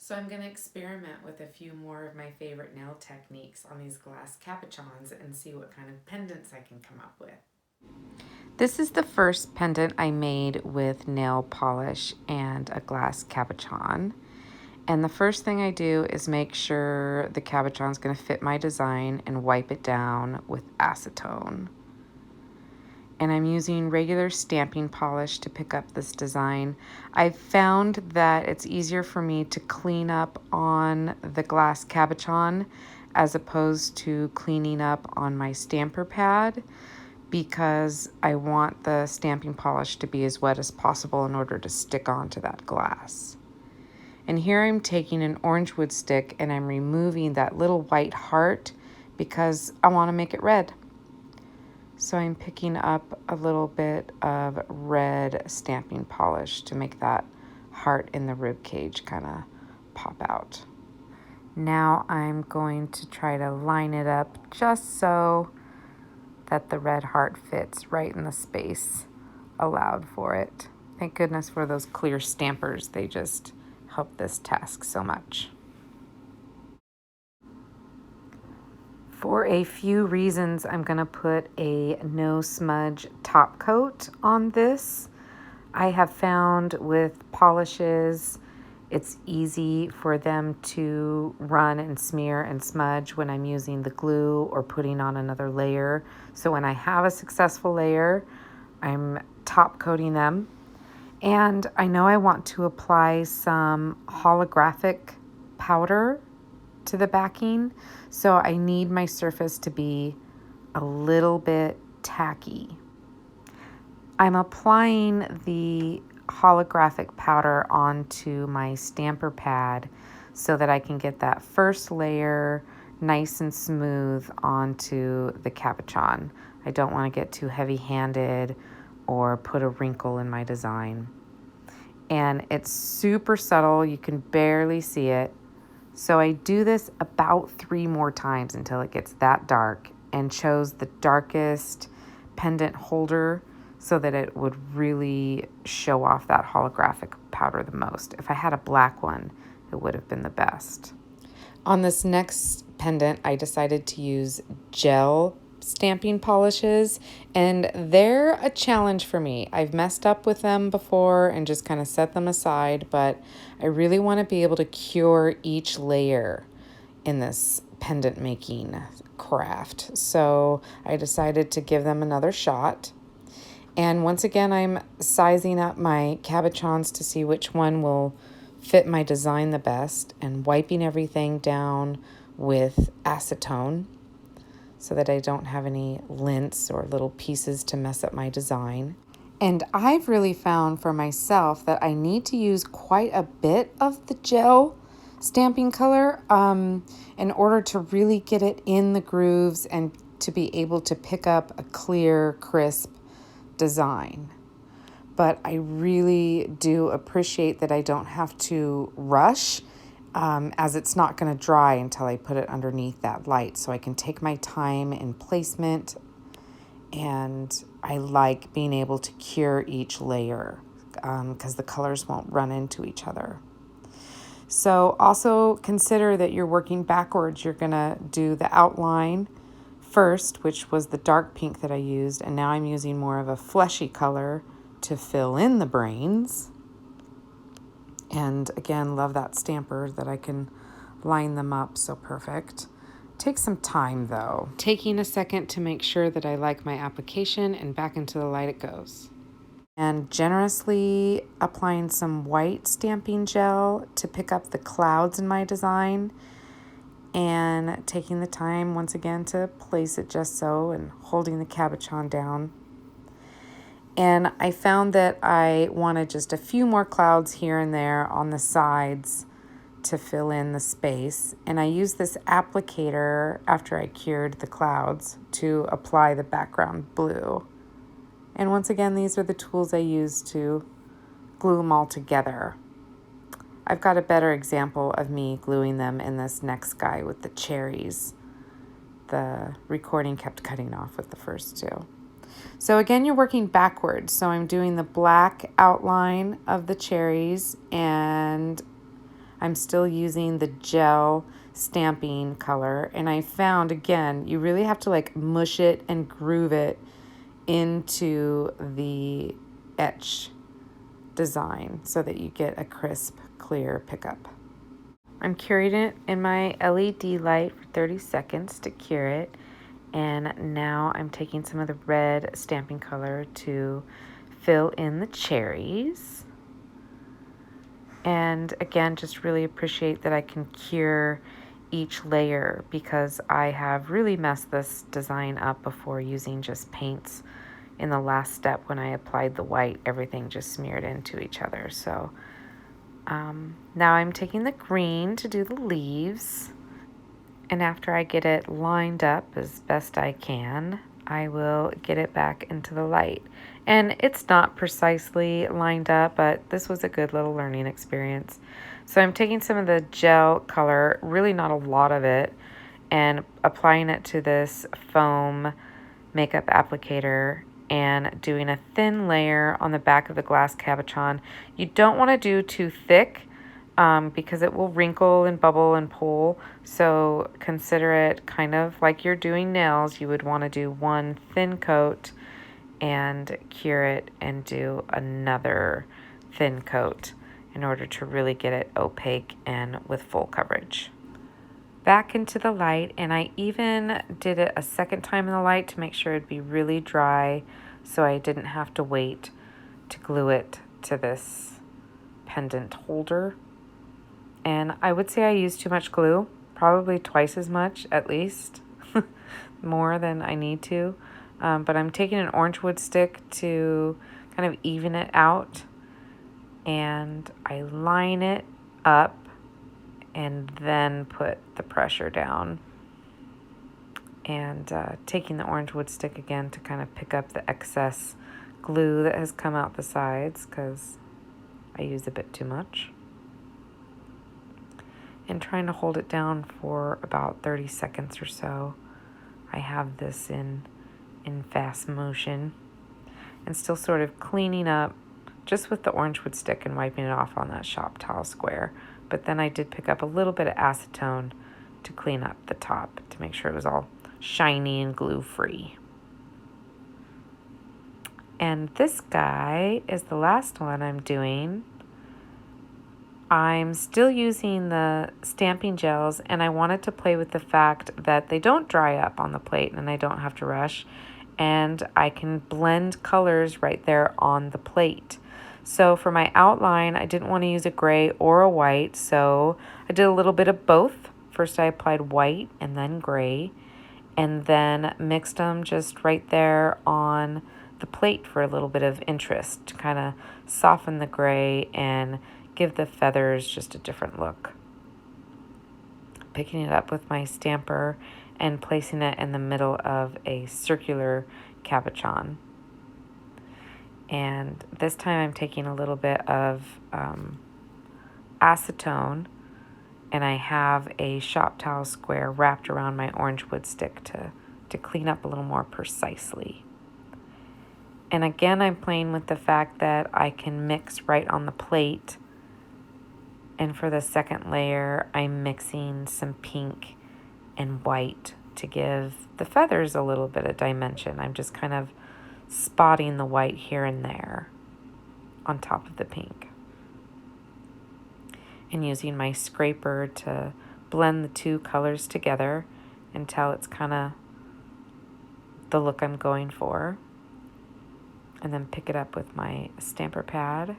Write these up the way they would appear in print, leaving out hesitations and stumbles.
So I'm going to experiment with a few more of my favorite nail techniques on these glass cabochons and see what kind of pendants I can come up with. This is the first pendant I made with nail polish and a glass cabochon. And the first thing I do is make sure the cabochon is going to fit my design and wipe it down with acetone. And I'm using regular stamping polish to pick up this design. I've found that it's easier for me to clean up on the glass cabochon as opposed to cleaning up on my stamper pad because I want the stamping polish to be as wet as possible in order to stick onto that glass. And here I'm taking an orange wood stick and I'm removing that little white heart because I want to make it red. So I'm picking up a little bit of red stamping polish to make that heart in the rib cage kind of pop out. Now I'm going to try to line it up just so that the red heart fits right in the space allowed for it. Thank goodness for those clear stampers. They just help this task so much. For a few reasons, I'm going to put a no smudge top coat on this. I have found with polishes, it's easy for them to run and smear and smudge when I'm using the glue or putting on another layer. So when I have a successful layer, I'm top coating them. And I know I want to apply some holographic powder to the backing, so I need my surface to be a little bit tacky. I'm applying the holographic powder onto my stamper pad so that I can get that first layer nice and smooth onto the cabochon. I don't want to get too heavy-handed or put a wrinkle in my design. And it's super subtle, you can barely see it. So I do this about 3 more times until it gets that dark and chose the darkest pendant holder so that it would really show off that holographic powder the most. If I had a black one, it would have been the best. On this next pendant, I decided to use gel stamping polishes, and they're a challenge for me. I've messed up with them before and just kind of set them aside, but I really want to be able to cure each layer in this pendant making craft. So I decided to give them another shot. And once again, I'm sizing up my cabochons to see which one will fit my design the best and wiping everything down with acetone so that I don't have any lints or little pieces to mess up my design. And I've really found for myself that I need to use quite a bit of the gel stamping color in order to really get it in the grooves and to be able to pick up a clear, crisp design. But I really do appreciate that I don't have to rush as it's not going to dry until I put it underneath that light. So I can take my time in placement, and I like being able to cure each layer because the colors won't run into each other. So also consider that you're working backwards. You're going to do the outline first, which was the dark pink that I used, and now I'm using more of a fleshy color to fill in the brains. And again, love that stamper that I can line them up so perfect. Takes some time though. Taking a second to make sure that I like my application, and back into the light it goes. And generously applying some white stamping gel to pick up the clouds in my design, and taking the time once again to place it just so, and holding the cabochon down. And I found that I wanted just a few more clouds here and there on the sides to fill in the space. And I used this applicator after I cured the clouds to apply the background blue. And once again, these are the tools I use to glue them all together. I've got a better example of me gluing them in this next guy with the cherries. The recording kept cutting off with the first two. So again, you're working backwards. So I'm doing the black outline of the cherries, and I'm still using the gel stamping color, and I found, again, you really have to like mush it and groove it into the etch design so that you get a crisp, clear pickup. I'm curing it in my LED light for 30 seconds to cure it. And now I'm taking some of the red stamping color to fill in the cherries. And again, just really appreciate that I can cure each layer because I have really messed this design up before using just paints. In the last step when I applied the white, everything just smeared into each other. So now I'm taking the green to do the leaves. And after I get it lined up as best I can, I will get it back into the light. And it's not precisely lined up, but this was a good little learning experience. So I'm taking some of the gel color, really not a lot of it, and applying it to this foam makeup applicator and doing a thin layer on the back of the glass cabochon. You don't want to do too thick because it will wrinkle and bubble and pull. So consider it kind of like you're doing nails. You would want to do one thin coat and cure it and do another thin coat in order to really get it opaque and with full coverage. Back into the light, and I even did it a second time in the light to make sure it'd be really dry so I didn't have to wait to glue it to this pendant holder. And I would say I used too much glue, probably twice as much at least, more than I need to. But I'm taking an orange wood stick to kind of even it out, and I line it up and then put the pressure down. And taking the orange wood stick again to kind of pick up the excess glue that has come out the sides because I use a bit too much. And trying to hold it down for about 30 seconds or so. I have this in fast motion and still sort of cleaning up just with the orange wood stick and wiping it off on that shop towel square. But then I did pick up a little bit of acetone to clean up the top to make sure it was all shiny and glue free. And this guy is the last one I'm doing. I'm still using the stamping gels, and I wanted to play with the fact that they don't dry up on the plate and I don't have to rush, and I can blend colors right there on the plate. So for my outline, I didn't want to use a gray or a white, so I did a little bit of both. First I applied white and then gray, and then mixed them just right there on the plate for a little bit of interest to kind of soften the gray and give the feathers just a different look. Picking it up with my stamper and placing it in the middle of a circular cabochon. And this time I'm taking a little bit of acetone, and I have a shop towel square wrapped around my orange wood stick to clean up a little more precisely. And again, I'm playing with the fact that I can mix right on the plate. And for the second layer, I'm mixing some pink and white to give the feathers a little bit of dimension. I'm just kind of spotting the white here and there on top of the pink. And using my scraper to blend the two colors together until it's kind of the look I'm going for. And then pick it up with my stamper pad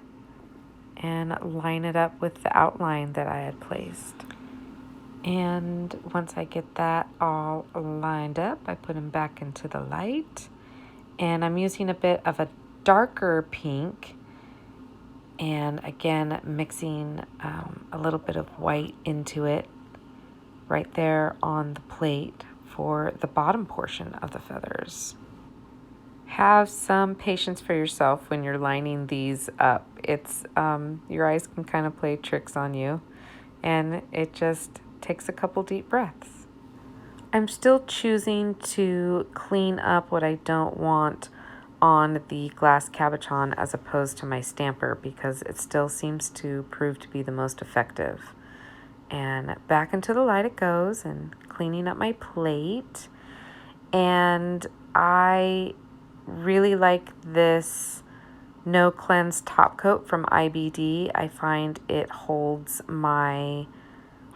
and line it up with the outline that I had placed. And once I get that all lined up, I put them back into the light. And I'm using a bit of a darker pink, and again mixing a little bit of white into it right there on the plate for the bottom portion of the feathers. Have some patience for yourself when you're lining these up. It's your eyes can kind of play tricks on you, and it just takes a couple deep breaths. I'm still choosing to clean up what I don't want on the glass cabochon as opposed to my stamper because it still seems to prove to be the most effective. And back into the light it goes, and cleaning up my plate. And I really like this No Cleanse top coat from IBD. I find it holds my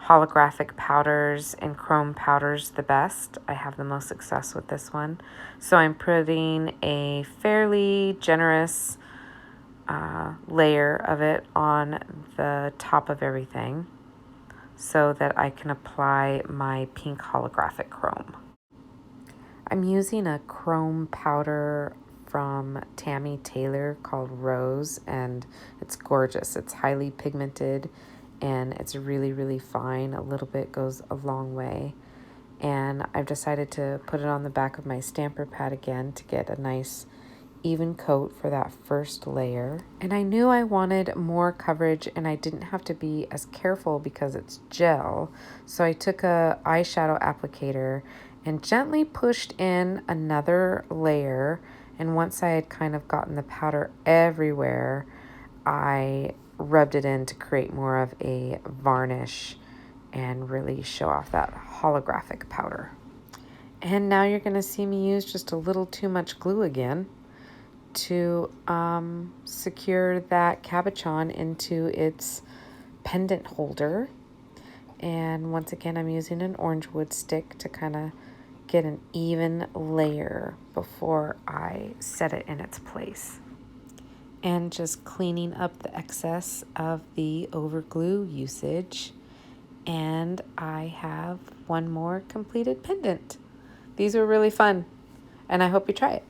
holographic powders and chrome powders the best. I have the most success with this one. So I'm putting a fairly generous layer of it on the top of everything so that I can apply my pink holographic chrome. I'm using a chrome powder from Tammy Taylor called Rose, and it's gorgeous. It's highly pigmented and it's really, really fine. A little bit goes a long way. And I've decided to put it on the back of my stamper pad again to get a nice even coat for that first layer. And I knew I wanted more coverage and I didn't have to be as careful because it's gel. So I took a eyeshadow applicator and gently pushed in another layer. And once I had kind of gotten the powder everywhere, I rubbed it in to create more of a varnish and really show off that holographic powder. And now you're going to see me use just a little too much glue again to secure that cabochon into its pendant holder. And once again, I'm using an orange wood stick to kind of get an even layer before I set it in its place. And just cleaning up the excess of the overglue usage. And I have one more completed pendant. These were really fun, and I hope you try it.